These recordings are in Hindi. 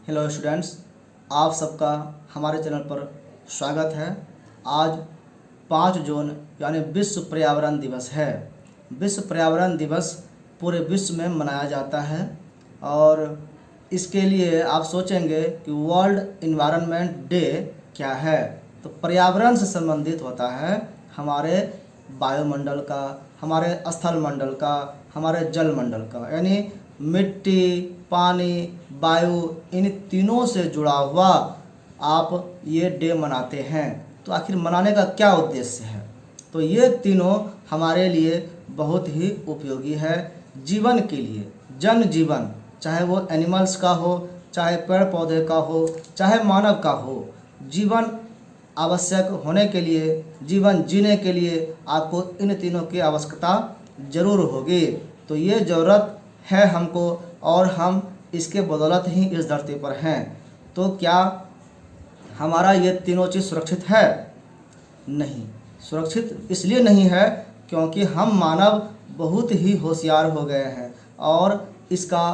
हेलो स्टूडेंट्स, आप सबका हमारे चैनल पर स्वागत है। आज 5 जून यानी विश्व पर्यावरण दिवस है। विश्व पर्यावरण दिवस पूरे विश्व में मनाया जाता है और इसके लिए आप सोचेंगे कि वर्ल्ड इन्वायरमेंट डे क्या है। तो पर्यावरण से संबंधित होता है हमारे वायुमंडल का, हमारे स्थल मंडल का, हमारे जल मंडल का, यानी मिट्टी, पानी, वायु, इन तीनों से जुड़ा हुआ आप ये डे मनाते हैं। तो आखिर मनाने का क्या उद्देश्य है? तो ये तीनों हमारे लिए बहुत ही उपयोगी है जीवन के लिए। जन जीवन, चाहे वो एनिमल्स का हो, चाहे पेड़ पौधे का हो, चाहे मानव का हो, जीवन आवश्यक होने के लिए, जीवन जीने के लिए आपको इन तीनों की आवश्यकता ज़रूर होगी। तो ये ज़रूरत है हमको और हम इसके बदौलत ही इस धरती पर हैं। तो क्या हमारा ये तीनों चीज़ सुरक्षित है? नहीं, सुरक्षित इसलिए नहीं है क्योंकि हम मानव बहुत ही होशियार हो गए हैं और इसका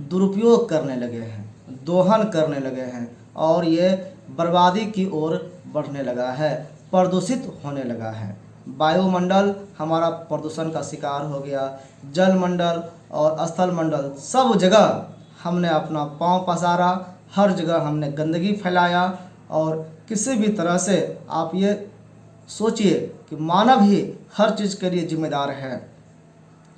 दुरुपयोग करने लगे हैं, दोहन करने लगे हैं और ये बर्बादी की ओर बढ़ने लगा है, प्रदूषित होने लगा है। वायुमंडल हमारा प्रदूषण का शिकार हो गया, जलमंडल और स्थल मंडल सब जगह हमने अपना पांव पसारा, हर जगह हमने गंदगी फैलाया और किसी भी तरह से आप ये सोचिए कि मानव ही हर चीज़ के लिए जिम्मेदार है,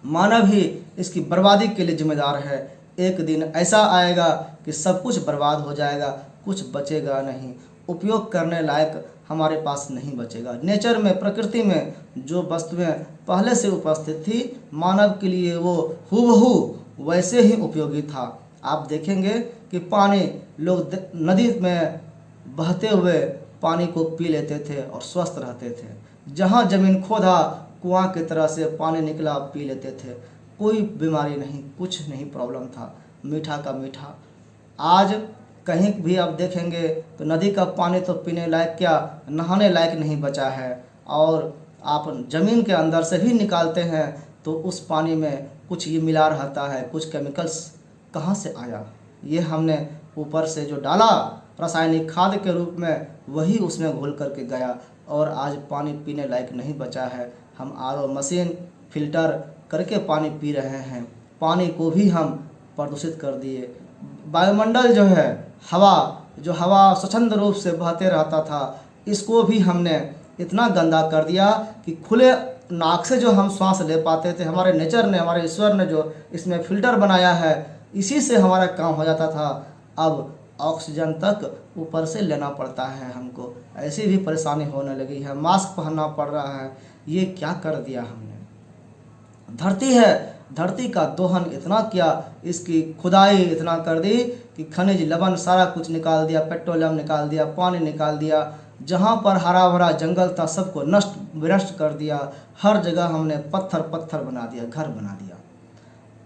मानव ही इसकी बर्बादी के लिए जिम्मेदार है। एक दिन ऐसा आएगा कि सब कुछ बर्बाद हो जाएगा, कुछ बचेगा नहीं, उपयोग करने लायक हमारे पास नहीं बचेगा। नेचर में, प्रकृति में जो वस्तुएं पहले से उपस्थित थी, मानव के लिए वो हूबहू वैसे ही उपयोगी था। आप देखेंगे कि पानी, लोग नदी में बहते हुए पानी को पी लेते थे और स्वस्थ रहते थे। जहाँ ज़मीन खोदा, कुआं की तरह से पानी निकला, पी लेते थे, कोई बीमारी नहीं, कुछ नहीं प्रॉब्लम था, मीठा का मीठा। आज कहीं भी आप देखेंगे तो नदी का पानी तो पीने लायक क्या, नहाने लायक नहीं बचा है। और आप ज़मीन के अंदर से भी निकालते हैं तो उस पानी में कुछ ये मिला रहता है, कुछ केमिकल्स कहाँ से आया? ये हमने ऊपर से जो डाला रासायनिक खाद के रूप में, वही उसमें घुल करके गया और आज पानी पीने लायक नहीं बचा है। हम आरओ मशीन फिल्टर करके पानी पी रहे हैं, पानी को भी हम प्रदूषित कर दिए। वायुमंडल जो है, जो हवा स्वच्छंद रूप से बहते रहता था, इसको भी हमने इतना गंदा कर दिया कि खुले नाक से जो हम सांस ले पाते थे, हमारे नेचर ने, हमारे ईश्वर ने जो इसमें फ़िल्टर बनाया है, इसी से हमारा काम हो जाता था। अब ऑक्सीजन तक ऊपर से लेना पड़ता है हमको, ऐसी भी परेशानी होने लगी है, मास्क पहनना पड़ रहा है। ये क्या कर दिया हमने? धरती है, धरती का दोहन इतना किया, इसकी खुदाई इतना कर दी कि खनिज लवण सारा कुछ निकाल दिया, पेट्रोलियम निकाल दिया, पानी निकाल दिया, जहाँ पर हरा भरा जंगल था सबको नष्ट विनष्ट कर दिया। हर जगह हमने पत्थर पत्थर बना दिया, घर बना दिया।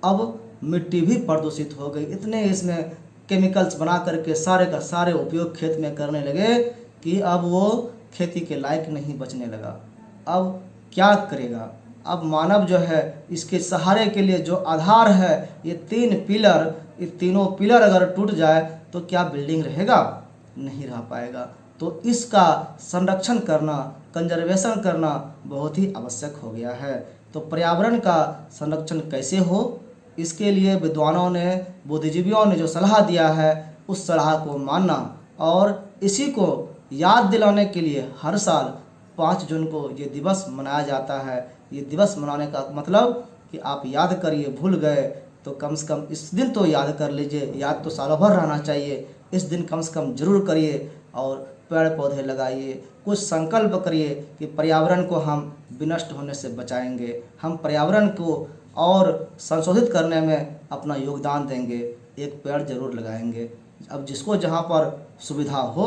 अब मिट्टी भी प्रदूषित हो गई, इतने इसमें केमिकल्स बना करके सारे का सारे उपयोग खेत में करने लगे कि अब वो खेती के लायक नहीं बचने लगा। अब क्या करेगा? अब मानव जो है, इसके सहारे के लिए जो आधार है, ये 3 पिलर, ये तीनों पिलर अगर टूट जाए तो क्या बिल्डिंग रहेगा? नहीं रह पाएगा। तो इसका संरक्षण करना, कंजर्वेशन करना बहुत ही आवश्यक हो गया है। तो पर्यावरण का संरक्षण कैसे हो, इसके लिए विद्वानों ने, बुद्धिजीवियों ने जो सलाह दिया है, उस सलाह को मानना और इसी को याद दिलाने के लिए हर साल 5 जून को ये दिवस मनाया जाता है। ये दिवस मनाने का मतलब कि आप याद करिए, भूल गए तो कम से कम इस दिन तो याद कर लीजिए। याद तो सालों भर रहना चाहिए, इस दिन कम से कम ज़रूर करिए और पेड़ पौधे लगाइए। कुछ संकल्प करिए कि पर्यावरण को हम विनष्ट होने से बचाएंगे, हम पर्यावरण को और संशोधित करने में अपना योगदान देंगे, एक पेड़ जरूर लगाएंगे। अब जिसको जहाँ पर सुविधा हो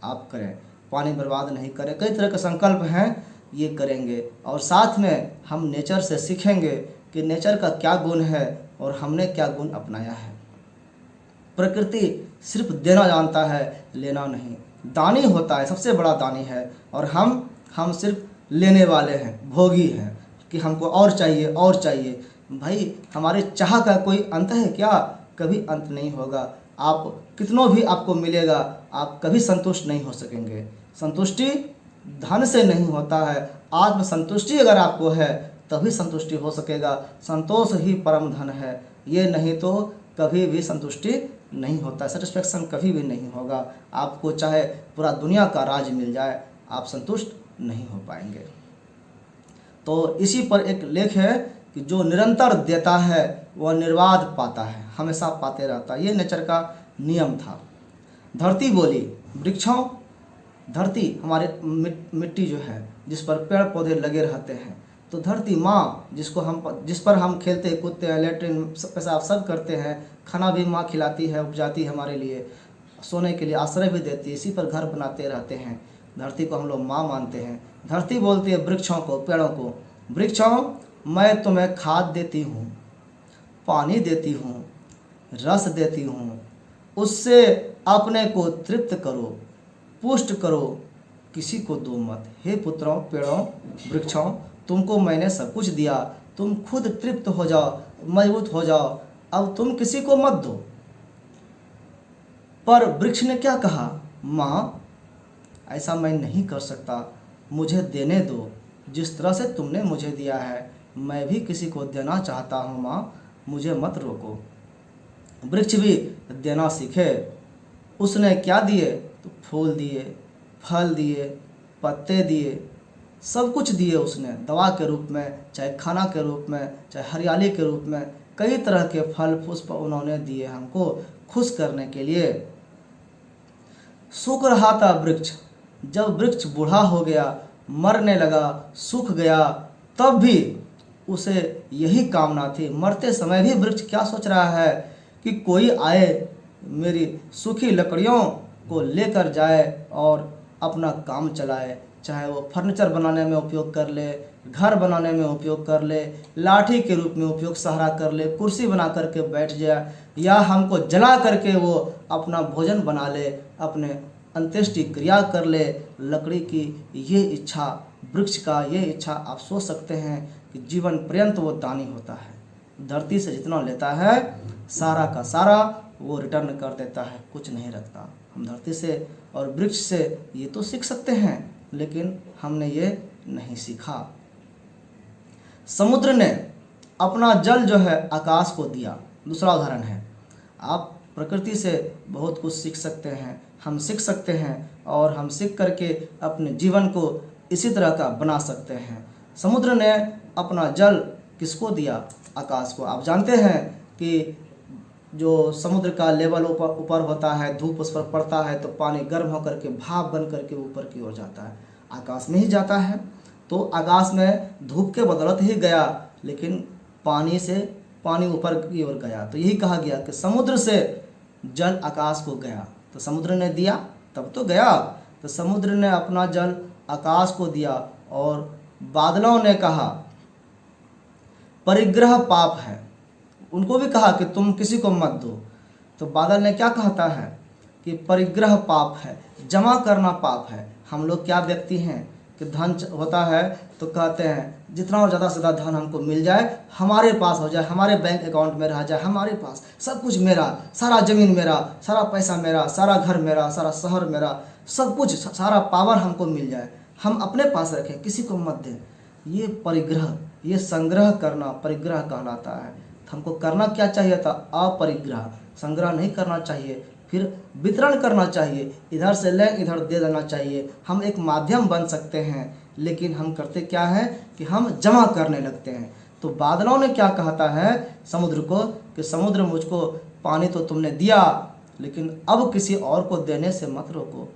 आप करें, पानी बर्बाद नहीं करें। कई तरह के संकल्प हैं, ये करेंगे और साथ में हम नेचर से सीखेंगे कि नेचर का क्या गुण है और हमने क्या गुण अपनाया है। प्रकृति सिर्फ देना जानता है, लेना नहीं। दानी होता है, सबसे बड़ा दानी है, और हम सिर्फ लेने वाले हैं, भोगी हैं कि हमको और चाहिए और चाहिए। भाई, हमारे चाह का कोई अंत है क्या? कभी अंत नहीं होगा। आप कितनों भी आपको मिलेगा, आप कभी संतुष्ट नहीं हो सकेंगे। संतुष्टि धन से नहीं होता है, आत्मसंतुष्टि अगर आपको है तभी संतुष्टि हो सकेगा। संतोष ही परम धन है, ये नहीं तो कभी भी संतुष्टि नहीं होता, सेटिस्फेक्शन कभी भी नहीं होगा। आपको चाहे पूरा दुनिया का राज मिल जाए, आप संतुष्ट नहीं हो पाएंगे। तो इसी पर एक लेख है कि जो निरंतर देता है वह निर्बाध पाता है, हमेशा पाते रहता है। ये नेचर का नियम था। धरती बोली, वृक्षों, धरती हमारे मिट्टी जो है जिस पर पेड़ पौधे लगे रहते हैं, तो धरती माँ जिस पर हम खेलते कूदते हैं, लेटरिन पेशाब सब करते हैं, खाना भी माँ खिलाती है, उपजाती है हमारे लिए, सोने के लिए आश्रय भी देती है, इसी पर घर बनाते रहते हैं। धरती को हम लोग माँ मानते हैं। धरती बोलती है वृक्षों को, पेड़ों को, वृक्षों मैं तुम्हें खाद देती हूँ, पानी देती हूँ, रस देती हूँ, उससे अपने को तृप्त करो, पुष्ट करो, किसी को दो मत। हे पुत्रों, पेड़ों, वृक्षों, तुमको मैंने सब कुछ दिया, तुम खुद तृप्त हो जाओ, मजबूत हो जाओ, अब तुम किसी को मत दो। पर वृक्ष ने क्या कहा, माँ ऐसा मैं नहीं कर सकता, मुझे देने दो, जिस तरह से तुमने मुझे दिया है मैं भी किसी को देना चाहता हूँ माँ, मुझे मत रोको। वृक्ष भी देना सीखे। उसने क्या दिए, तो फूल दिए, फल दिए, पत्ते दिए, सब कुछ दिए उसने, दवा के रूप में, चाहे खाना के रूप में, चाहे हरियाली के रूप में, कई तरह के फल पुष्प उन्होंने दिए हमको खुश करने के लिए। सूख रहा था वृक्ष, जब वृक्ष बूढ़ा हो गया, मरने लगा, सूख गया, तब भी उसे यही कामना थी। मरते समय भी वृक्ष क्या सोच रहा है कि कोई आए, मेरी सूखी लकड़ियों को लेकर जाए और अपना काम चलाए, चाहे वो फर्नीचर बनाने में उपयोग कर ले, घर बनाने में उपयोग कर ले, लाठी के रूप में उपयोग सहारा कर ले, कुर्सी बना करके बैठ जाए, या हमको जला करके वो अपना भोजन बना ले, अपने अंत्येष्टि क्रिया कर ले। लकड़ी की ये इच्छा, वृक्ष का ये इच्छा, आप सोच सकते हैं कि जीवन पर्यंत वो दानी होता है। धरती से जितना लेता है सारा का सारा वो रिटर्न कर देता है, कुछ नहीं रखता। हम धरती से और वृक्ष से ये तो सीख सकते हैं, लेकिन हमने ये नहीं सीखा। समुद्र ने अपना जल जो है आकाश को दिया, दूसरा उदाहरण है। आप प्रकृति से बहुत कुछ सीख सकते हैं, हम सीख सकते हैं, और हम सीख करके अपने जीवन को इसी तरह का बना सकते हैं। समुद्र ने अपना जल किसको दिया, आकाश को। आप जानते हैं कि जो समुद्र का लेवल ऊपर होता है, धूप उस पर पड़ता है तो पानी गर्म होकर के भाप बन करके ऊपर की ओर जाता है, आकाश में ही जाता है। तो आकाश में धूप के बदौलत ही गया, लेकिन पानी ऊपर की ओर गया। तो यही कहा गया कि समुद्र से जल आकाश को गया, तो समुद्र ने दिया तब तो गया। तो समुद्र ने अपना जल आकाश को दिया, और बादलों ने कहा परिग्रह पाप है, उनको भी कहा कि तुम किसी को मत दो। तो बादल ने क्या कहता है कि परिग्रह पाप है, जमा करना पाप है। हम लोग क्या व्यक्ति हैं कि धन होता है तो कहते हैं जितना ज़्यादा से ज़्यादा धन हमको मिल जाए, हमारे पास हो जाए, हमारे बैंक अकाउंट में रह जाए, हमारे पास सब कुछ मेरा, सारा ज़मीन मेरा, सारा पैसा मेरा, सारा घर मेरा, सारा शहर मेरा, सब कुछ, सारा पावर हमको मिल जाए, हम अपने पास रखें, किसी को मत दें। ये परिग्रह, ये संग्रह करना परिग्रह कहलाता है। हमको करना क्या चाहिए था, अपरिग्रह, संग्रह नहीं करना चाहिए, फिर वितरण करना चाहिए, इधर से ले इधर दे देना चाहिए। हम एक माध्यम बन सकते हैं, लेकिन हम करते क्या है कि हम जमा करने लगते हैं। तो बादलों ने क्या कहता है समुद्र को कि समुद्र, मुझको पानी तो तुमने दिया, लेकिन अब किसी और को देने से मत रोको।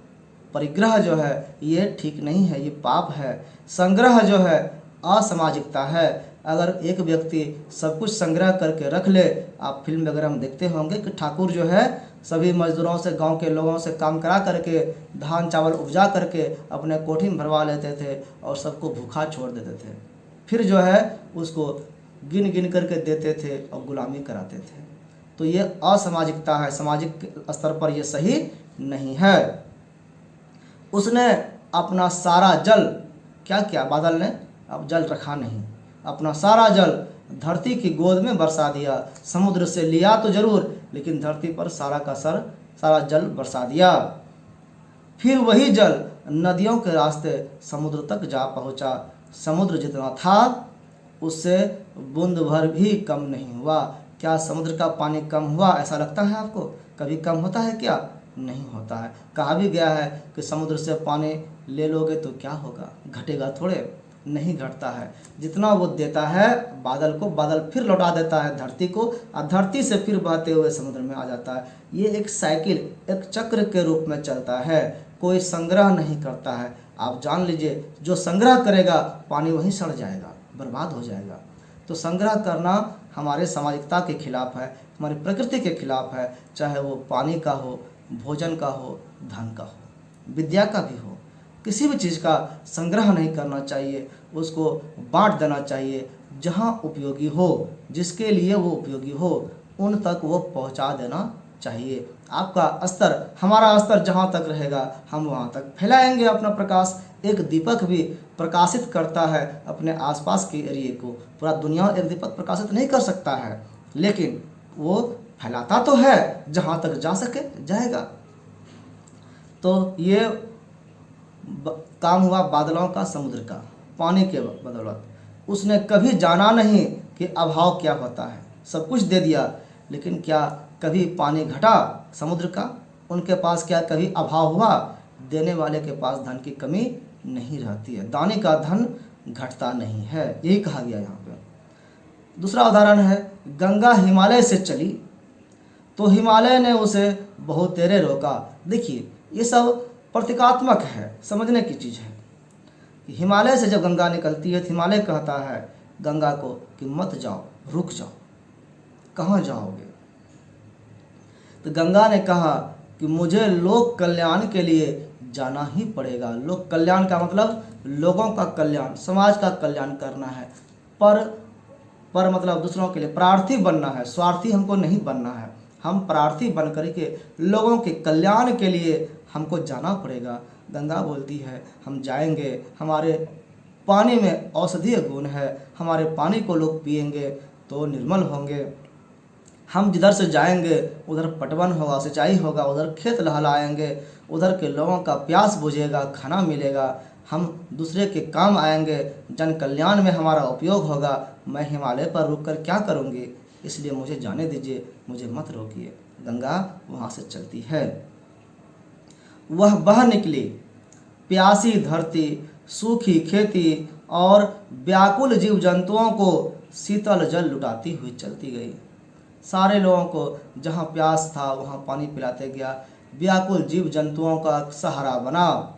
परिग्रह जो है ये ठीक नहीं है, ये पाप है। संग्रह जो है असामाजिकता है। अगर एक व्यक्ति सब कुछ संग्रह करके रख ले, आप फिल्म वगैरह में देखते होंगे कि ठाकुर जो है सभी मजदूरों से, गांव के लोगों से काम करा करके, धान चावल उपजा करके अपने कोठी में भरवा लेते थे और सबको भूखा छोड़ देते थे। फिर जो है उसको गिन गिन करके देते थे और गुलामी कराते थे। तो ये असामाजिकता है, सामाजिक स्तर पर ये सही नहीं है। उसने अपना सारा जल क्या किया, बादल ने अब जल रखा नहीं, अपना सारा जल धरती की गोद में बरसा दिया। समुद्र से लिया तो जरूर, लेकिन धरती पर सारा जल बरसा दिया। फिर वही जल नदियों के रास्ते समुद्र तक जा पहुंचा। समुद्र जितना था उससे बूंद भर भी कम नहीं हुआ। क्या समुद्र का पानी कम हुआ ऐसा लगता है आपको? कभी कम होता है क्या? नहीं होता है। कहा भी गया है कि समुद्र से पानी ले लोगे तो क्या होगा, घटेगा थोड़े? नहीं घटता है। जितना वो देता है बादल को, बादल फिर लौटा देता है धरती को, और धरती से फिर बहते हुए समुद्र में आ जाता है। ये एक साइकिल, एक चक्र के रूप में चलता है, कोई संग्रह नहीं करता है। आप जान लीजिए, जो संग्रह करेगा पानी वहीं सड़ जाएगा, बर्बाद हो जाएगा। तो संग्रह करना हमारे सामाजिकता के खिलाफ है, हमारी प्रकृति के खिलाफ है, चाहे वो पानी का हो, भोजन का हो, धन का हो, विद्या का भी हो। किसी भी चीज़ का संग्रह नहीं करना चाहिए, उसको बांट देना चाहिए। जहाँ उपयोगी हो, जिसके लिए वो उपयोगी हो, उन तक वो पहुँचा देना चाहिए। आपका स्तर, हमारा स्तर जहाँ तक रहेगा हम वहाँ तक फैलाएंगे अपना प्रकाश। एक दीपक भी प्रकाशित करता है अपने आसपास के एरिए को। पूरा दुनिया एक दीपक प्रकाशित नहीं कर सकता है, लेकिन वो फैलाता तो है, जहाँ तक जा सके जाएगा। तो ये काम हुआ बादलों का, समुद्र का, पानी के बदौलत। उसने कभी जाना नहीं कि अभाव क्या होता है, सब कुछ दे दिया, लेकिन क्या कभी पानी घटा समुद्र का? उनके पास क्या कभी अभाव हुआ? देने वाले के पास धन की कमी नहीं रहती है, दानी का धन घटता नहीं है, यही कहा गया यहाँ पे। दूसरा उदाहरण है, गंगा हिमालय से चली तो हिमालय ने उसे बहुत तेरे रोका। देखिए, ये सब प्रतीकात्मक है, समझने की चीज़ है। हिमालय से जब गंगा निकलती है तो हिमालय कहता है गंगा को कि मत जाओ, रुक जाओ। कहाँ जाओगे? तो गंगा ने कहा कि मुझे लोक कल्याण के लिए जाना ही पड़ेगा। लोक कल्याण का मतलब लोगों का कल्याण, समाज का कल्याण करना है। पर मतलब दूसरों के लिए प्रार्थी बनना है, स्वार्थी हमको नहीं बनना है। हम प्रार्थी बन कर के लोगों के कल्याण के लिए हमको जाना पड़ेगा। गंगा बोलती है हम जाएंगे, हमारे पानी में औषधीय गुण है, हमारे पानी को लोग पिएंगे तो निर्मल होंगे। हम जिधर से जाएंगे उधर पटवन होगा, सिंचाई होगा, उधर खेत लहलाएंगे, उधर के लोगों का प्यास बुझेगा, खाना मिलेगा, हम दूसरे के काम आएंगे, जन कल्याण में हमारा उपयोग होगा। मैं हिमालय पर रुककर क्या करूँगी? इसलिए मुझे जाने दीजिए, मुझे मत रोकिए। गंगा वहाँ से चलती है। वह बह निकली, प्यासी धरती, सूखी खेती और व्याकुल जीव जंतुओं को शीतल जल लुटाती हुई चलती गई। सारे लोगों को जहाँ प्यास था वहाँ पानी पिलाते गया, व्याकुल जीव जंतुओं का सहारा बना।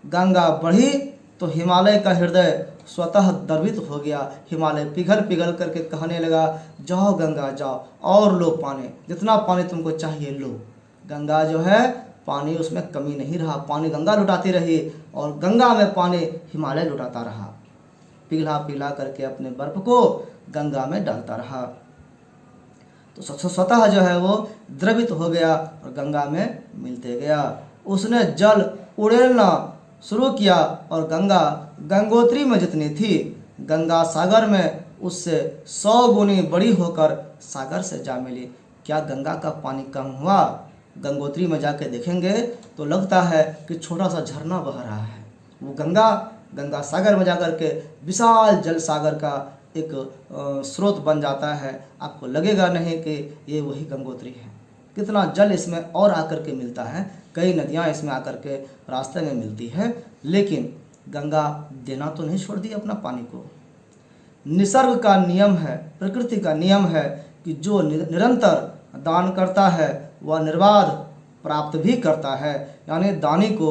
गंगा बढ़ी तो हिमालय का हृदय स्वतः द्रवित हो गया। हिमालय पिघल पिघल करके कहने लगा, जाओ गंगा जाओ, और लो पानी, जितना पानी तुमको चाहिए लो। गंगा जो है पानी, उसमें कमी नहीं रहा, पानी गंगा लुटाती रही और गंगा में पानी हिमालय लुटाता रहा। पिघला पिघला करके अपने बर्फ को गंगा में डालता रहा, तो स्वतः जो है वो द्रवित हो गया और गंगा में मिलते गया। उसने जल उड़ेलना शुरू किया और गंगा गंगोत्री में जितनी थी, गंगा सागर में उससे 100 गुनी बड़ी होकर सागर से जा मिली। क्या गंगा का पानी कम हुआ? गंगोत्री में जाके देखेंगे तो लगता है कि छोटा सा झरना बह रहा है। वो गंगा सागर में जाकर के विशाल जल सागर का एक स्रोत बन जाता है। आपको लगेगा नहीं कि ये वही गंगोत्री है। कितना जल इसमें और आकर के मिलता है, कई नदियाँ इसमें आकर के रास्ते में मिलती है, लेकिन गंगा देना तो नहीं छोड़ दी अपना पानी को। निसर्ग का नियम है, प्रकृति का नियम है कि जो निरंतर दान करता है वह निर्बाध प्राप्त भी करता है। यानी दानी को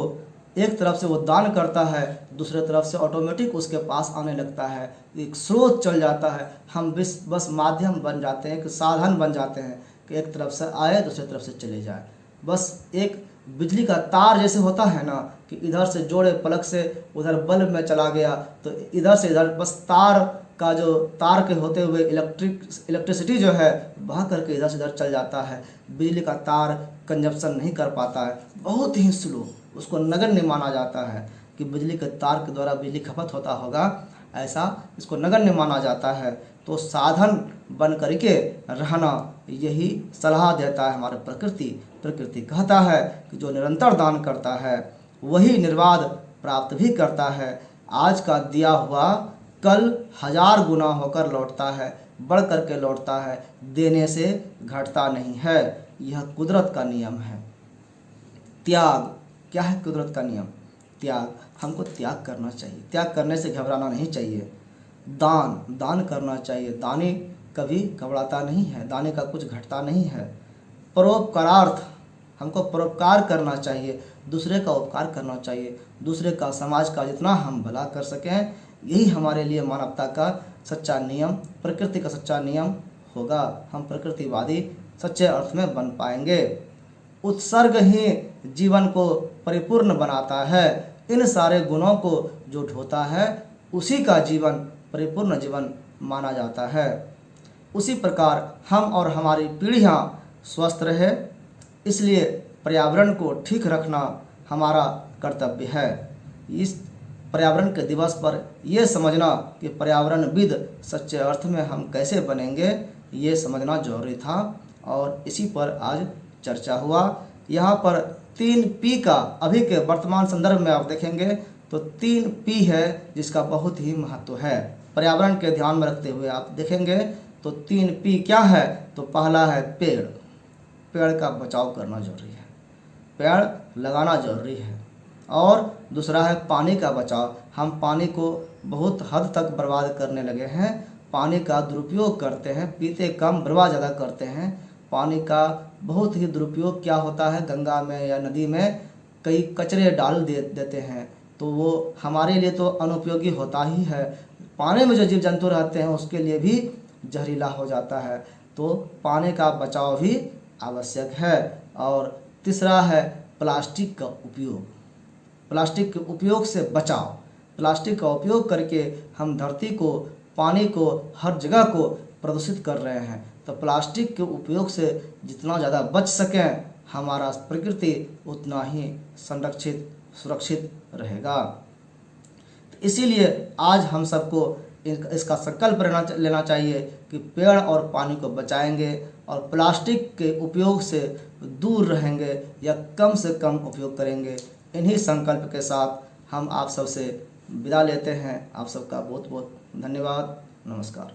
एक तरफ से वो दान करता है, दूसरे तरफ से ऑटोमेटिक उसके पास आने लगता है, एक स्रोत चल जाता है। हम बस माध्यम बन जाते हैं, एक साधन बन जाते हैं कि एक तरफ से आए दूसरी तरफ से चले जाए। बस एक बिजली का तार जैसे होता है ना, कि इधर से जोड़े प्लग से उधर बल्ब में चला गया तो इधर से इधर, बस तार का जो तार के होते हुए इलेक्ट्रिसिटी जो है बह करके इधर से इधर चल जाता है। बिजली का तार कंजप्शन नहीं कर पाता है, बहुत ही स्लो, उसको नगण्य माना जाता है कि बिजली के तार के द्वारा बिजली खपत होता होगा, ऐसा इसको नगण्य माना जाता है। तो साधन बन करके रहना, यही सलाह देता है हमारे प्रकृति। प्रकृति कहता है कि जो निरंतर दान करता है वही निर्बाध प्राप्त भी करता है। आज का दिया हुआ कल 1000 गुना होकर लौटता है, बढ़ करके लौटता है, देने से घटता नहीं है। यह कुदरत का नियम है। त्याग, क्या है कुदरत का नियम? त्याग, हमको त्याग करना चाहिए, त्याग करने से घबराना नहीं चाहिए। दान, दान करना चाहिए, दानी कभी घबराता नहीं है, दाने का कुछ घटता नहीं है। परोपकारार्थ, हमको परोपकार करना चाहिए, दूसरे का उपकार करना चाहिए, दूसरे का, समाज का जितना हम भला कर सकें, यही हमारे लिए मानवता का सच्चा नियम, प्रकृति का सच्चा नियम होगा। हम प्रकृतिवादी सच्चे अर्थ में बन पाएंगे। उत्सर्ग ही जीवन को परिपूर्ण बनाता है। इन सारे गुणों को जो ढोता है उसी का जीवन परिपूर्ण जीवन माना जाता है। उसी प्रकार हम और हमारी पीढ़ियां स्वस्थ रहे, इसलिए पर्यावरण को ठीक रखना हमारा कर्तव्य है। इस पर्यावरण के दिवस पर यह समझना कि पर्यावरणविद सच्चे अर्थ में हम कैसे बनेंगे, ये समझना जरूरी था और इसी पर आज चर्चा हुआ। यहाँ पर 3 P का अभी के वर्तमान संदर्भ में आप देखेंगे तो 3 P है जिसका बहुत ही महत्व है। पर्यावरण के ध्यान में रखते हुए आप देखेंगे तो 3 P क्या है? तो पहला है पेड़, पेड़ का बचाव करना जरूरी है, पेड़ लगाना जरूरी है। और दूसरा है पानी का बचाव। हम पानी को बहुत हद तक बर्बाद करने लगे हैं, पानी का दुरुपयोग करते हैं, पीते कम बर्बाद ज़्यादा करते हैं। पानी का बहुत ही दुरुपयोग क्या होता है, गंगा में या नदी में कई कचरे डाल देते हैं, तो वो हमारे लिए तो अनुपयोगी होता ही है, पानी में जो जीव जंतु रहते हैं उसके लिए भी जहरीला हो जाता है। तो पानी का बचाव भी आवश्यक है। और तीसरा है प्लास्टिक का उपयोग, प्लास्टिक के उपयोग से बचाव। प्लास्टिक का उपयोग करके हम धरती को, पानी को, हर जगह को प्रदूषित कर रहे हैं। तो प्लास्टिक के उपयोग से जितना ज़्यादा बच सकें हमारा प्रकृति उतना ही संरक्षित सुरक्षित रहेगा। तो इसीलिए आज हम सबको इसका संकल्प लेना चाहिए कि पेड़ और पानी को बचाएंगे और प्लास्टिक के उपयोग से दूर रहेंगे या कम से कम उपयोग करेंगे। इन्हीं संकल्प के साथ हम आप सबसे विदा लेते हैं। आप सबका बहुत बहुत धन्यवाद। नमस्कार।